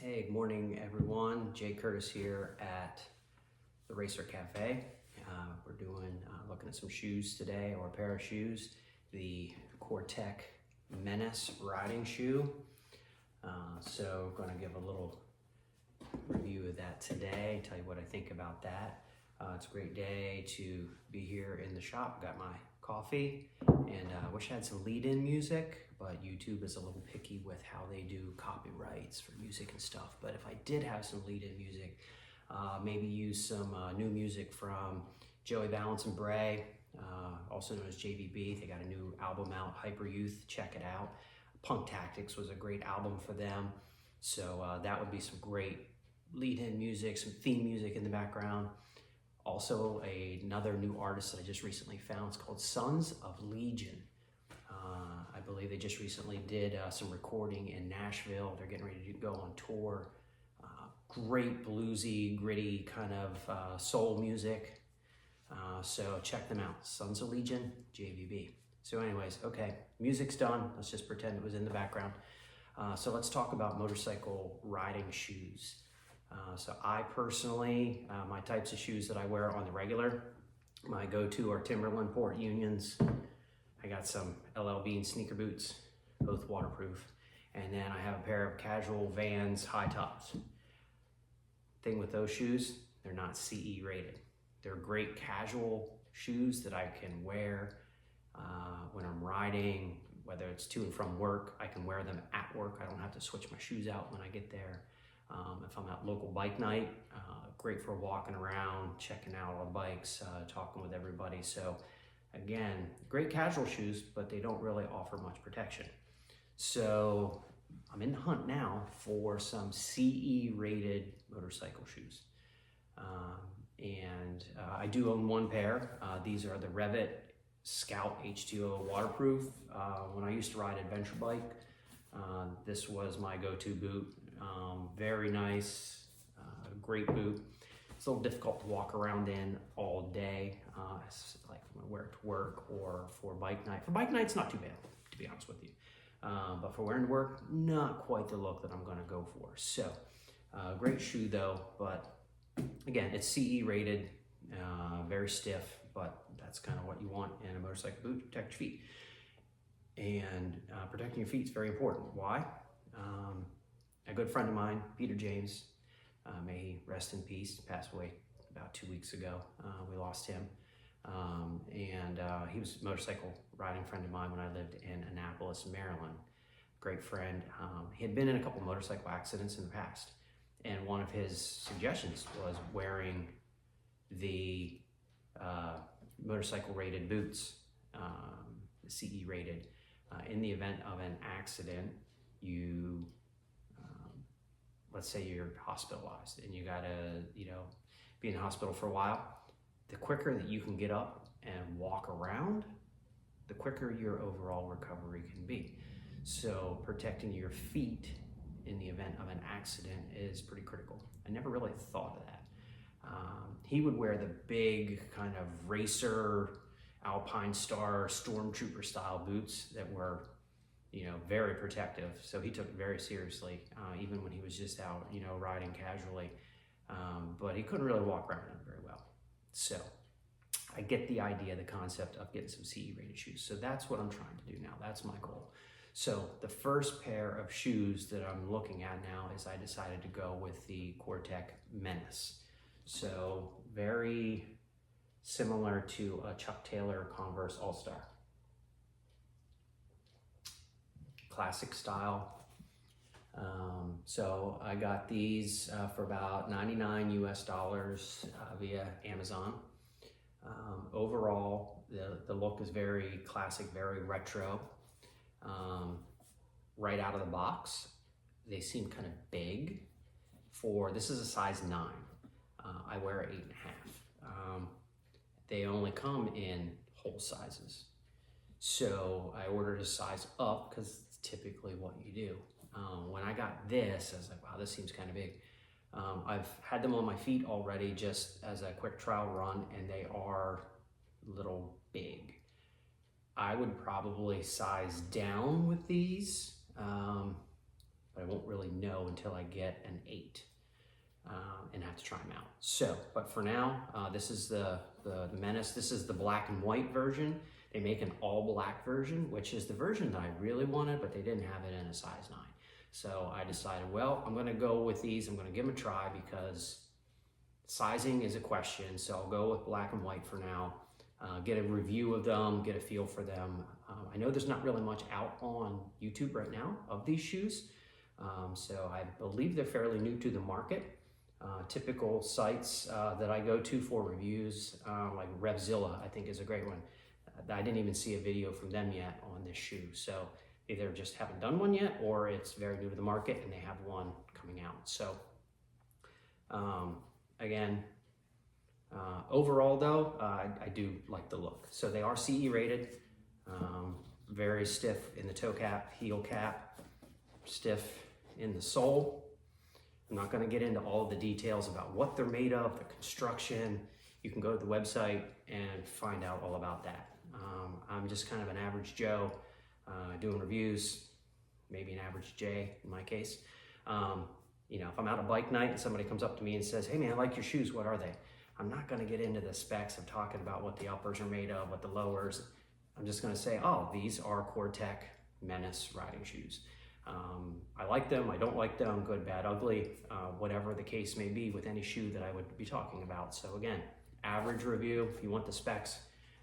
Hey, good morning everyone. Jay Curtis here at the Racer Cafe. We're looking at some shoes today, or a pair of shoes. The Cortech Menace riding shoe. So I'm going to give a little review of that today, tell you what I think about that. It's a great day to be here in the shop. Got my coffee, and I wish I had some lead-in music, but YouTube is a little picky with how they do copyrights for music and stuff. But if I did have some lead-in music, maybe use some new music from Joey Valance and Bray, also known as JVB. They got a new album out, Hyper Youth. Check it out. Punk Tactics was a great album for them. So that would be some great lead-in music, some theme music in the background. Also, another new artist that I just recently found is called Sons of Legion. I believe they just recently did some recording in Nashville. They're getting ready to go on tour. Great bluesy, gritty kind of soul music. So check them out, Sons of Legion, JVB. So anyways, okay, music's done. Let's just pretend it was in the background. So let's talk about motorcycle riding shoes. So I personally, my types of shoes that I wear on the regular, my go-to are Timberland Port Unions. I got some LL Bean sneaker boots, both waterproof. And then I have a pair of casual Vans high tops. Thing with those shoes, they're not CE rated. They're great casual shoes that I can wear when I'm riding, whether it's to and from work. I can wear them at work. I don't have to switch my shoes out when I get there. If I'm at local bike night, great for walking around, checking out all the bikes, talking with everybody. So again, great casual shoes, but they don't really offer much protection. So I'm in the hunt now for some CE rated motorcycle shoes. I do own one pair. These are the Revit Scout H2O waterproof. When I used to ride adventure bike, this was my go-to boot. Very nice, great boot. It's a little difficult to walk around in all day, like when I wear it to work or for bike night. For bike night, it's not too bad, to be honest with you. But for wearing to work, not quite the look that I'm gonna go for. So, great shoe though, but again, it's CE rated, very stiff, but that's kind of what you want in a motorcycle boot to protect your feet. And protecting your feet is very important. Why? A good friend of mine, Peter James, may he rest in peace, passed away about 2 weeks ago. We lost him. He was a motorcycle riding friend of mine when I lived in Annapolis, Maryland. Great friend. He had been in a couple motorcycle accidents in the past. And one of his suggestions was wearing the motorcycle rated boots, CE rated. In the event of an accident, let's say you're hospitalized and you gotta, be in the hospital for a while. The quicker that you can get up and walk around, the quicker your overall recovery can be. So protecting your feet in the event of an accident is pretty critical. I never really thought of that. He would wear the big kind of racer, Alpine Star, Stormtrooper style boots that were, very protective. So he took it very seriously, even when he was just out, riding casually. But he couldn't really walk around in them very well. So I get the idea, the concept of getting some CE rated shoes. So that's what I'm trying to do now. That's my goal. So the first pair of shoes that I'm looking at now is I decided to go with the Cortech Menace. So very similar to a Chuck Taylor Converse All-Star. Classic style. So I got these for about $99 US via Amazon. Overall, the look is very classic, very retro. Right out of the box, they seem kind of big. This is a size 9. I wear an 8.5. They only come in whole sizes. So I ordered a size up because it's typically what you do. When I got this, I was like, wow, this seems kind of big. I've had them on my feet already just as a quick trial run, and they are a little big. I would probably size down with these. but I won't really know until I get an 8 and have to try them out. So, but for now, this is the Menace. This is the black and white version. They make an all black version, which is the version that I really wanted, but they didn't have it in a size 9. So I decided, well, I'm gonna go with these. I'm gonna give them a try because sizing is a question. So I'll go with black and white for now. Get a review of them, get a feel for them. I know there's not really much out on YouTube right now of these shoes. So I believe they're fairly new to the market. Typical sites that I go to for reviews, like Revzilla, I think is a great one. I didn't even see a video from them yet on this shoe. So either just haven't done one yet, or it's very new to the market and they have one coming out. So again, overall though, I do like the look. So they are CE rated, very stiff in the toe cap, heel cap, stiff in the sole. I'm not going to get into all of the details about what they're made of, the construction. You can go to the website and find out all about that. I'm just kind of an average Joe doing reviews, maybe an average J in my case. You know, if I'm out on bike night and somebody comes up to me and says, hey man, I like your shoes, what are they? I'm not going to get into the specs of talking about what the uppers are made of, what the lowers. I'm just going to say, oh, these are Cortech Menace riding shoes. I like them, I don't like them, good, bad, ugly, whatever the case may be with any shoe that I would be talking about. So again, average review. If you want the specs,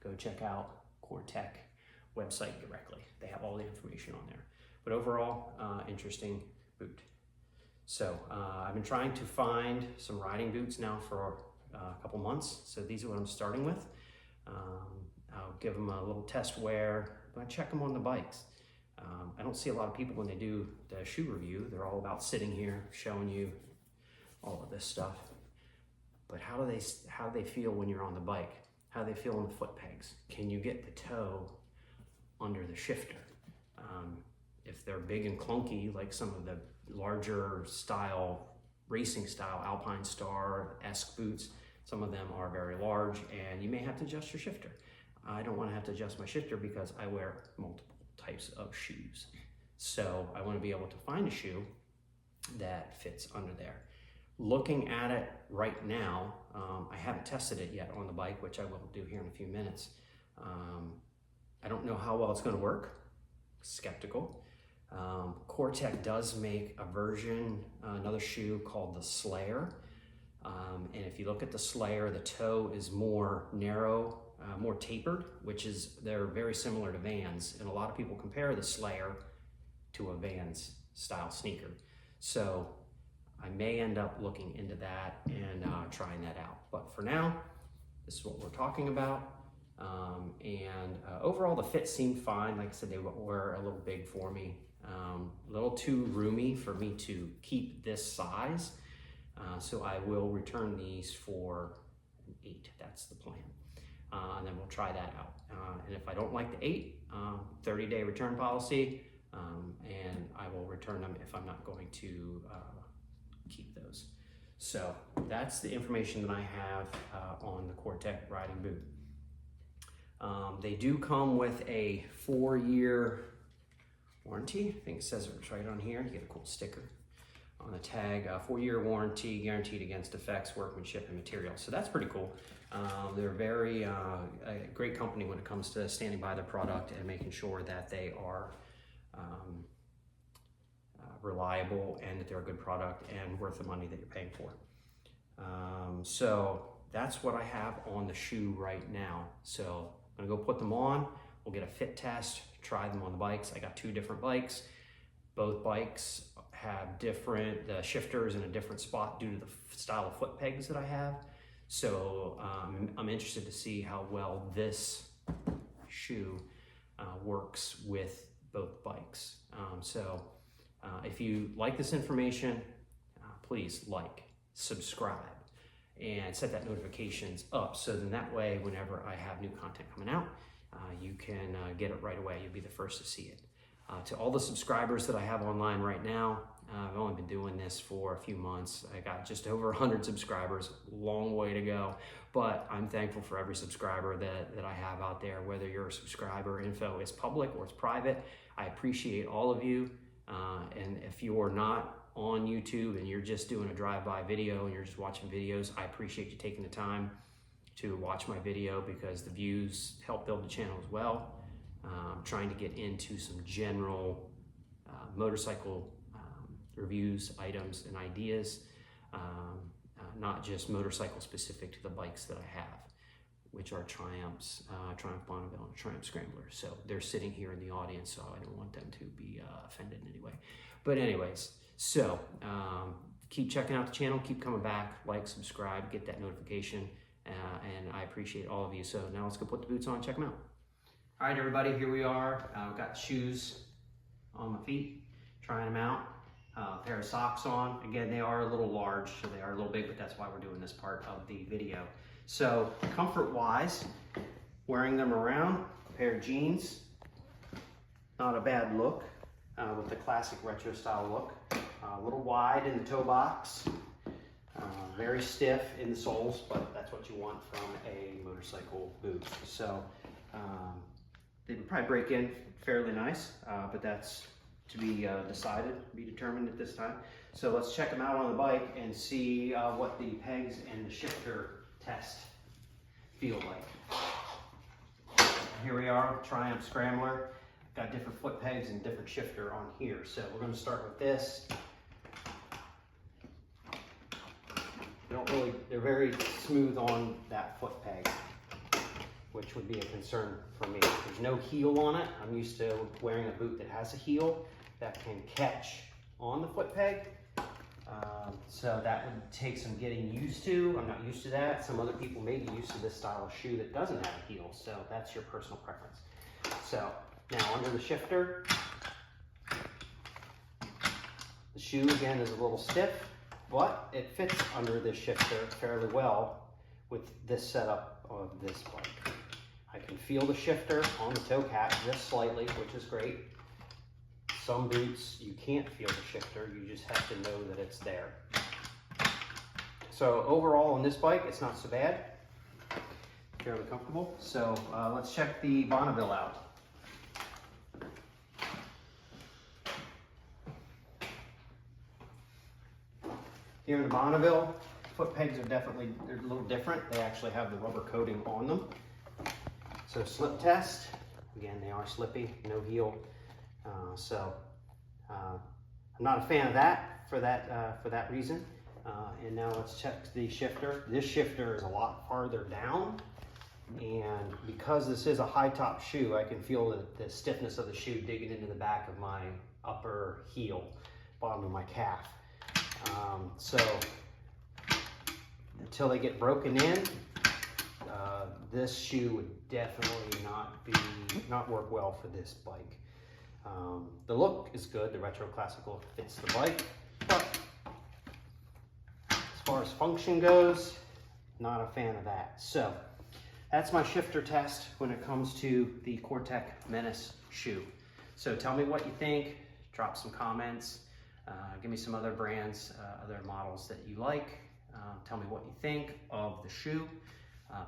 go check out Cortech website directly. They have all the information on there. But overall, interesting boot. So I've been trying to find some riding boots now for a couple months. So these are what I'm starting with. I'll give them a little test wear, but I check them on the bikes. I don't see a lot of people when they do the shoe review. They're all about sitting here showing you all of this stuff. But how do they feel when you're on the bike? How do they feel on the foot pegs? Can you get the toe under the shifter? If they're big and clunky, like some of the larger style, racing style Alpine Star-esque boots, some of them are very large and you may have to adjust your shifter. I don't want to have to adjust my shifter because I wear multiple types of shoes. So I want to be able to find a shoe that fits under there. Looking at it right now, I haven't tested it yet on the bike, which I will do here in a few minutes. I don't know how well it's going to work. Skeptical. Cortech does make a version, another shoe called the Slayer. And if you look at the Slayer, the toe is more narrow, more tapered, which is, they're very similar to Vans. And a lot of people compare the Slayer to a Vans style sneaker. So I may end up looking into that and trying that out. But for now, this is what we're talking about. Overall, the fit seemed fine. Like I said, they were a little big for me. A little too roomy for me to keep this size. So I will return these for an 8. That's the plan. And then we'll try that out. And if I don't like the 8, 30-day return policy, and I will return them if I'm not going to keep those. So that's the information that I have on the Cortech riding boot. They do come with a 4-year warranty. I think it says it's right on here. You get a cool sticker on the tag. 4-year warranty guaranteed against defects, workmanship, and material. So that's pretty cool. They're very a great company when it comes to standing by their product and making sure that they are reliable and that they're a good product and worth the money that you're paying for. So that's what I have on the shoe right now. So I'm gonna go put them on. We'll get a fit test, try them on the bikes. I got 2 different bikes. Both bikes have different shifters in a different spot due to the style of foot pegs that I have. So I'm interested to see how well this shoe works with both bikes. If you like this information, please like, subscribe, and set that notifications up so then that way whenever I have new content coming out, you can get it right away. You'll be the first to see it. To all the subscribers that I have online right now, I've only been doing this for a few months. I got just over 100 subscribers, long way to go, but I'm thankful for every subscriber that I have out there, whether your subscriber info is public or it's private. I appreciate all of you. And if you're not on YouTube and you're just doing a drive-by video and you're just watching videos, I appreciate you taking the time to watch my video because the views help build the channel as well. I'm trying to get into some general motorcycle reviews, items, and ideas, not just motorcycle specific to the bikes that I have, which are Triumphs, Triumph Bonneville, and Triumph Scrambler. So they're sitting here in the audience, so I don't want them to be offended in any way. But anyways, so keep checking out the channel, keep coming back, like, subscribe, get that notification, and I appreciate all of you. So now let's go put the boots on, check them out. All right, everybody, here we are. I've got shoes on my feet, trying them out. A pair of socks on. Again, they are a little large, so they are a little big, but that's why we're doing this part of the video. So comfort-wise, wearing them around, a pair of jeans, not a bad look with the classic retro style look. A little wide in the toe box, very stiff in the soles, but that's what you want from a motorcycle boot. So they would probably break in fairly nice, but that's to be decided, be determined at this time. So let's check them out on the bike and see what the pegs and the shifter test feel like. Here we are, Triumph Scrambler. Got different foot pegs and different shifter on here. So we're going to start with this. They're very smooth on that foot peg, which would be a concern for me. There's no heel on it. I'm used to wearing a boot that has a heel that can catch on the foot peg. So that would take some getting used to. I'm not used to that. Some other people may be used to this style of shoe that doesn't have a heel. So that's your personal preference. So now under the shifter, the shoe again is a little stiff, but it fits under this shifter fairly well with this setup of this bike. I can feel the shifter on the toe cap just slightly, which is great. Some boots, you can't feel the shifter, you just have to know that it's there. So overall on this bike, it's not so bad, fairly comfortable. So let's check the Bonneville out. Here in the Bonneville, foot pegs are definitely, they're a little different. They actually have the rubber coating on them. So slip test, again, they are slippy, no heel. I'm not a fan of that for that reason. And now let's check the shifter. This shifter is a lot farther down, and because this is a high top shoe, I can feel the stiffness of the shoe digging into the back of my upper heel, bottom of my calf. So until they get broken in, this shoe would definitely not work well for this bike. The look is good, the retro classical fits the bike, but as far as function goes, not a fan of that. So that's my shifter test when it comes to the Cortech Menace shoe. So tell me what you think, drop some comments, give me some other brands, other models that you like. Tell me what you think of the shoe.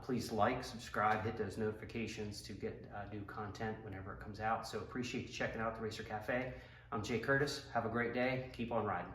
Please like, subscribe, hit those notifications to get new content whenever it comes out. So appreciate you checking out the Racer Cafe. I'm Jay Curtis. Have a great day. Keep on riding.